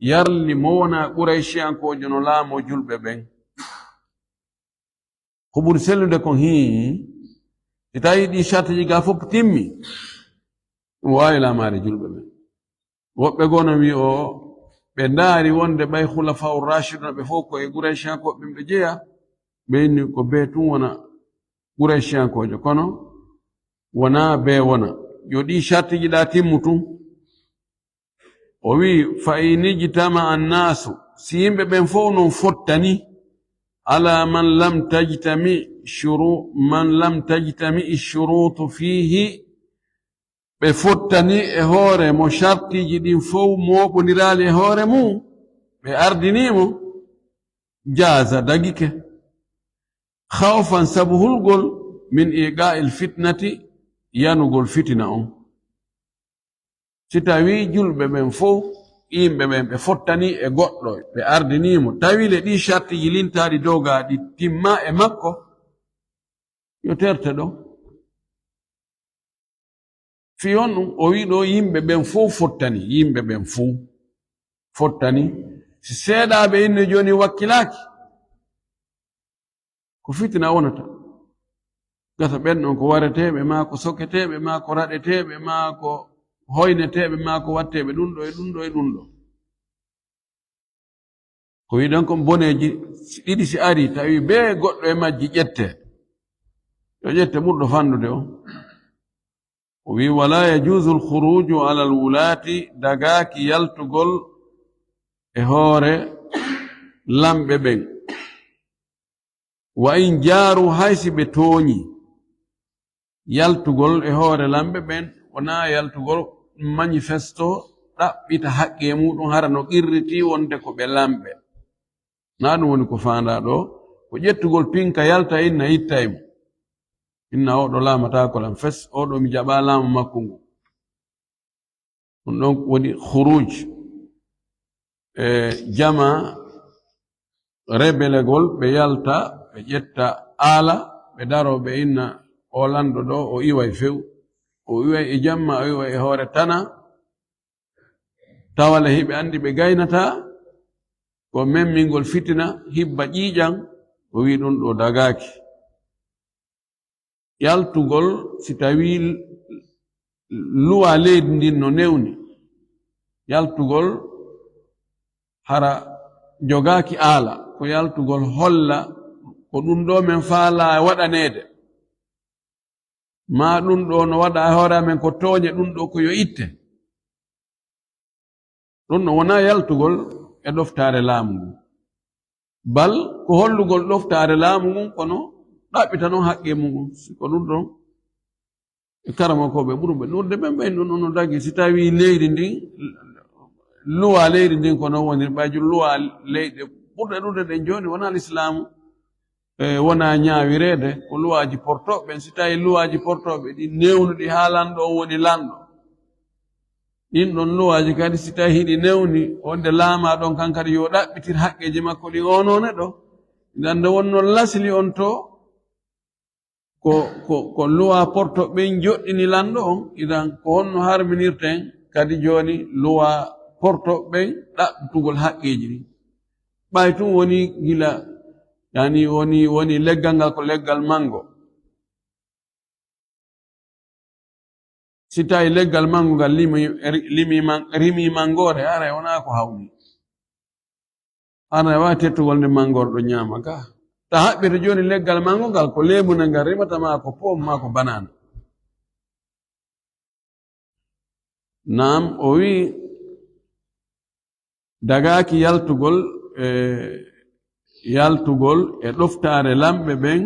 yarli mo wona quraishiyankojo no laamo julɓe ɓen ko ɓuri sellude kon si tawi ɗi shartiji ga fof timmi ɗum wawi laamade julɓe ɓen woɓɓe goo no wi o ɓe ndaari wonde ɓay khulafau rashiduna ɓe fof ko e quraishiyankoɓe ɓe jeeya ɓe inni ko be tun wona quraishiyankojo kono wona be wona yo ɗi shartiji ɗa timmu tun o wi fa in ijtama annasu si yimɓe ɓen fof non fottani ala man lam tajtami shurutu fihi ɓe fottani e hoore mo shartiji ɗin fof moɓondirali e hoore mum ɓe ardinimo jaza dagike khawfan sabu hulgol min iqa'il fitnati yanugol fitina on si tawi julɓe ɓen fof yimɓe ɓen ɓe fottani e goɗɗo ɓe ardinimo tawile ɗi shartiji lintaɗi dogaɗi timma e makko yo terte ɗo fiyon ɗum o wi ɗo yimɓe ɓen fof fottani si seeɗaɓe inni joni wakkilaki ko fitina wonata gata ɓen ɗon ko wareteɓe ma ko soketeɓe ma ko raɗeteɓe ma ko hoyneteɓe ma ko watteɓe ɗum ɗo e ɗum ɗo e ɗum ɗo ko wiɗon kon boneji ɗiɗi si ari tawi be goɗɗo e majji ƴette yo ƴette ɓurɗo fandude o wi wala yajuzu alkhuruju ala alwulati dagaki yaltugol e hoore lamɓe ɓen wa in jaaru haysi ɓe tooñi yaltugol e hoore lamɓe ɓen wona yaltugol manifesto ɗaɓɓita haqqe muɗum hara no qirriti wonde ko ɓe lamɓe na ɗum woni ko faanda ɗo ko ƴettugol pinka yalta inna ittaymo inna oɗo laamata kolam fes oɗo mi jaɓa laamu makko ngu ɗum ɗon woni khuruj e jama rebelegol ɓe yalta ɓe ƴetta aala ɓe daro ɓe inna o lanɗo ɗo o iway few o iway e jamma o iway e hoore tana tawale hiɓe andi ɓe gaynata ko memmingol fitina hibba ƴiiƴan o wi ɗum ɗo dagaki yaltugol si tawi luwa leydi ndin no newni yaltugol hara jogaki aala ko yaltugol holla ko ɗum ɗo men faala waɗanede ma ɗum ɗo no waɗa e hoore amen ko tooñe ɗum ɗo ko yo itte ɗum no wona yaltugol e ɗoftare laamu ngu bal ko hollugol ɗoftare laamu ngun kono ɗaɓɓita noon haqqe muɗum siko ɗum ɗon e karamakoɓe ɓurɓe ɗurde ɓen ɓen ɗum no dagi si tawi leydi ndin luwa leydi ndin ko noon woni ɓayju luwa leyɗe ɓurɗe ɗurde ɗen joni wona l'islamu wona ñaawirede ko luwaji portoɓe si tawi luwaji portoɓe ɗi newnuɗi ha lanɗo on woni lanɗo ɗin ɗon luwaji kadi si tawi hiɗi newni wonde laama ɗon kan kadi yo ɗaɓɓitir haqqeji makko ɗi onone ɗo gande wonno lasli on to ko luwa portoɓe joɗɗini lanɗo on idan ko honno harminirten kadi joni luwa portoɓe ɗaɓɓitugol haqqeji ɗi ɓay tum woni gila yani woni leggal ngal ko leggal mango si tawi leggal mango ngal rimi mangore ara wona ko hawni ana wawi tettugol nde mangore ɗo ñaama ga ta haɓɓita joni leggal mango ngal ko leemuna ngal rimata ma ko pom ma ko banana nam o wi dagaki yaltugol e ɗoftare lamɓe ɓen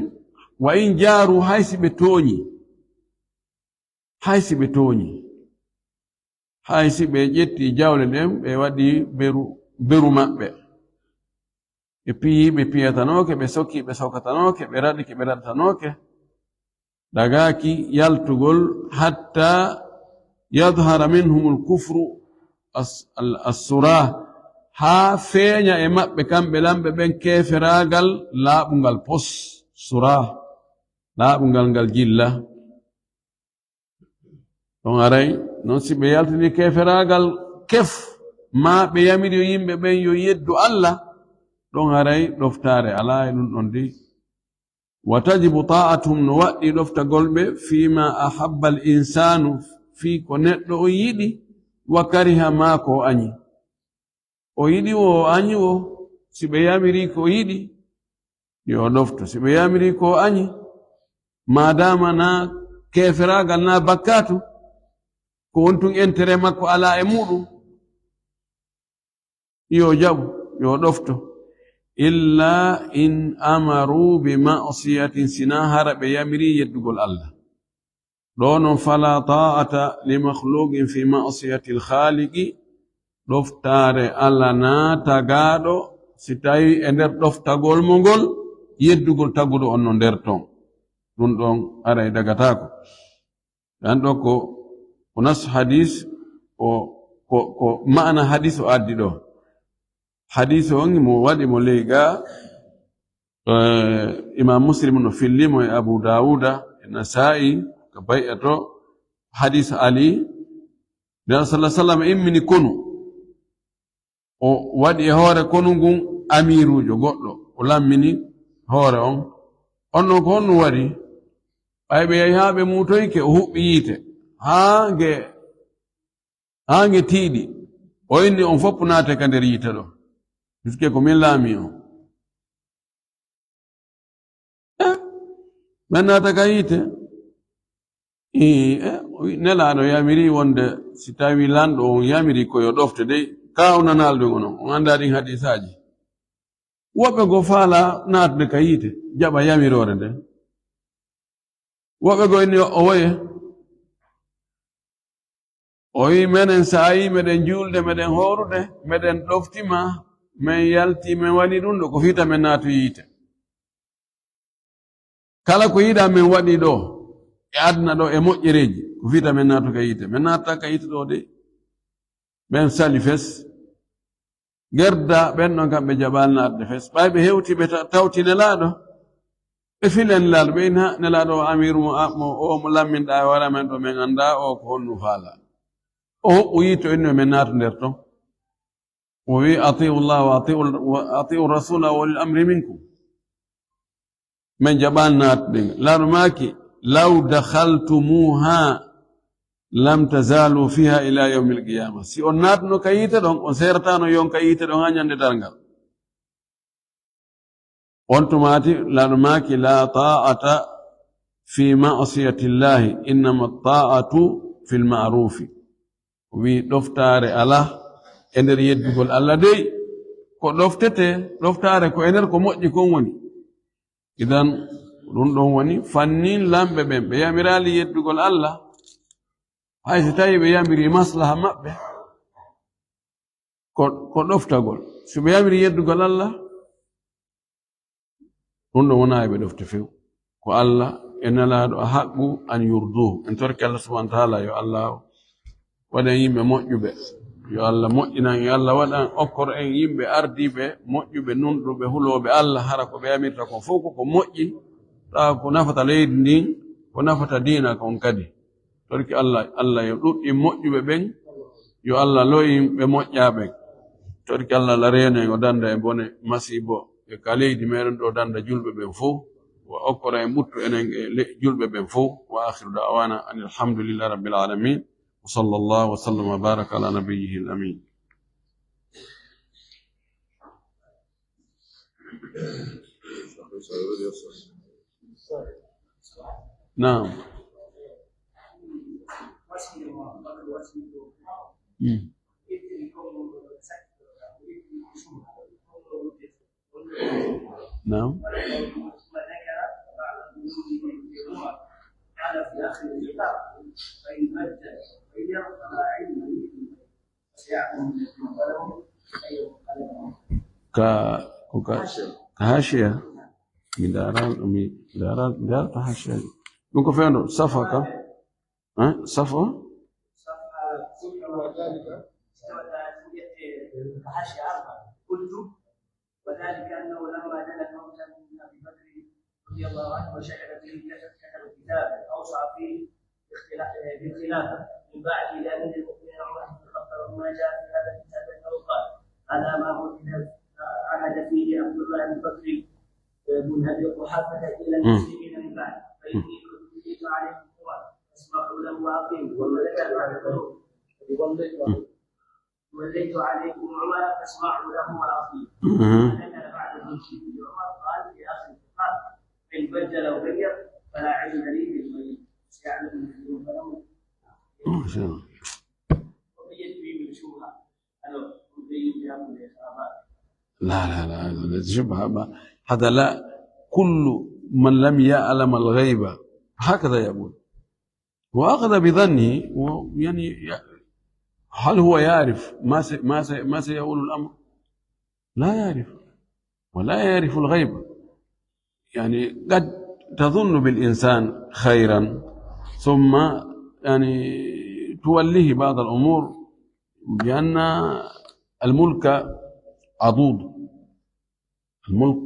wa in jaaru haysi ɓe tooñi haysi ɓe ƴetti jawle ɗen ɓe waɗi beru maɓɓe ɓe piyi ɓe piyatanoke ɓe sokki ɓe sokatanoke ɓe raɗi ɓe raɗatanoke dagaki yaltugol hatta yadhara minhum alkufru assurah ha feeña e maɓɓe kamɓe lamɓe ɓen keferagal laaɓungal pos surah laaɓungal ngal jilla ɗon aray noon si ɓe yaltini keferagal kef ma ɓe yamiri yimɓe ɓen yo yeddu Allah ɗon aray ɗoftare ala e ɗum ɗon di wa tajibu ta'atum no waɗɗi ɗoftagolɓe fima ahabba al insanu fi ko neɗɗo o yiɗi wa kariha ma ko añi o yiɗi o añi o si ɓe yamiri ko yiɗi yo ɗofto si ɓe yamiri ko añi madama na keferagal na bakkatu ko wontun entere makko ala e muɗum yo jaɓu yo ɗofto illa in amaru bi ma'siyatin sina hara ɓe yamiri yeddugol Allah ɗo non fala ta'ata li makhluqin fi ma'siyati al-khaliqi ɗoftare Allah na tagaɗo si tawi e nder ɗoftagol mo ngol yeddugol taguɗo on no nder ton ɗum ɗon ara e dagatako dan ɗo ko nas hadis ko ma'ana hadis o addi ɗo hadis on mo waɗi mo leyga imam muslim no fillimo e abu dawuda e nasa'i ko bay'ato hadis ali nabi sallallahu alaihi wasallam immini konu o waɗi e hoore konu ngun amirujo goɗɗo o lammini hoore on non ko honno waɗi ɓay ɓe yahi haa ɓe muutoyke o huɓɓi yiite haa nge tiiɗi o inni on fopp naate ka nder yiite ɗo juske ko min laami o ɓen naata ka yiite nelaaɗo yamiri wonde si tawi lanɗo on yamiri koyo ɗofte dey kawnanalɗo onon on annda ɗin hadisaji woɓɓe go faala naatude ka yiite jaɓa yamirore nde woɓɓe go inni o woye o wi menen saayi meɗen julde meɗen horude meɗen ɗoftima min yalti min waɗi ɗum ɗo ko fiita men naatu yiite kala ko yiɗa min waɗi ɗo e aduna ɗo e moƴƴereji ko fiita min naatu ka yiite min natta ka yiite ɗo de ɓen sali fes gerda ɓen ɗon kamɓe jaɓal naatde fes ɓay ɓe hewti ɓe tawti nelaaɗo ɓe fili nelaaɗo ɓe ina nelaaɗo o amiru o mo lamminɗa e wara men ɗo min annda o ko honnu faala o hoɓɓu yiito inni o min naatu nder ton o wi atiu llah wa atiu rasula wa ulil amri minkum min jaɓal naatuɗe laaɗo maaki law dakhaltumuha lam tazalu fiha ila yawmi alqiyama si on naatuno ka yiite ɗon on sertano yon ka yiite ɗon ha ñande darngal on tumati laaɗo maaki la ta'ata fi ma'siyati llahi innama ta'atu fi lma'rufi wi ɗoftare ala e nder yeddugol Allah dey ko ɗoftete ɗoftare ko e nder ko moƴƴi kon woni idan ɗum ɗon woni fannin lamɓe ɓen ɓe yamirali yeddugol Allah hay so tawi ɓe yamiri maslaha maɓɓe ko ɗoftagol so ɓe yamiri yeddugol Allah ɗum ɗon wona e ɓe ɗofte few ko Allah e nelaaɗo a haqqu an yurduhu en torki Allah subhanahu wa taala yo Allah waɗan yimɓe moƴƴuɓe yo Allah moƴƴinan yo Allah waɗan okkor en yimɓe ardiɓe moƴƴuɓe nunɗuɓe huloɓe Allah hara ko ɓe yamirta kon fof ko moƴƴi tawa ko nafata leydi ndin ko nafata diina kon kadi torki Allah yo ɗuɗɗi moƴƴuɓe ɓen yo Allah loyin ɓe moƴƴaɓe torki Allah la reeno en o danda e bone masibo e ka leydi meɗen ɗo danda julɓe ɓen fof wa okkora en ɓuttu enen e julɓe ɓen fof wa akhiru da'wana an alhamdulillahi rabbil alamin wa sallallahu wa sallam wa baraka ala nabiyyihi al-amin نعم نعم وذكر بعض قال في اخر اللقاء فان مد غير فلا علم فسيعلم ولو كهاشية مدارات هاشية ممكن فين صفحة صفحة وذلك فحاشية أربعة قلت وذلك أنه لما دنا موتا من أبي بكر رضي الله عنه وشهد به كتب كتابا أوصى فيه بالخلافة من بعد أمير المؤمنين عمر بن الخطاب وما جاء في هذا الكتاب أنه قال على ما عهد فيه عبد الله بن بكر من أبي قحافة إلى المسلمين من بعد فإني كنت جئت عليكم القرآن فاسمعوا له وأقيموا وملك بعد الظروف وليت عليكم عمر فاسمعوا له واطيعوا ذكر بعد المسلم عمر قال في اخر الكتاب ان بدل وغير فلا علم لي بالغيب سيعلم المسلمون فلهم وبين به من شبهه انا ابين بها من لا شبهه هذا لا كل من لم يعلم الغيب هكذا يقول واخذ بظنه يعني هل هو يعرف ما سيقول الأمر؟ لا يعرف ولا يعرف الغيب يعني قد تظن بالإنسان خيرا ثم يعني توليه بعض الأمور بأن الملك عضوض الملك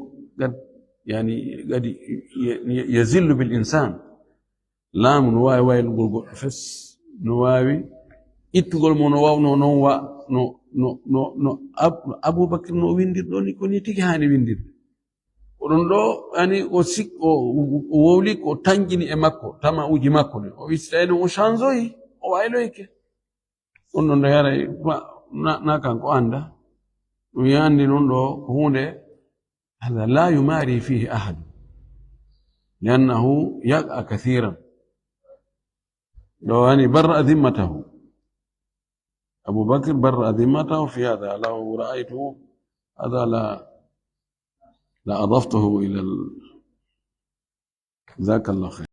قد يزل بالإنسان لا من واي القلق فس نواوي ittugol mo no wawno noon wa no Abubakar no windirɗo ni ko ni tigi hani windirde oɗon ɗo ani o wowli ko tangini e makko tama uji makko ne o wistayno o changeoyi o wayloyke on ɗon ɗo yaray na kanko anda ويعني نقول هنا هذا لا يماري فيه أحد لأنه يقع كثيرا. لو يعني برأ ذمته أبو بكر برأ ذمته في هذا، لو رأيته هذا لا أضفته إلى ذاك الله خير.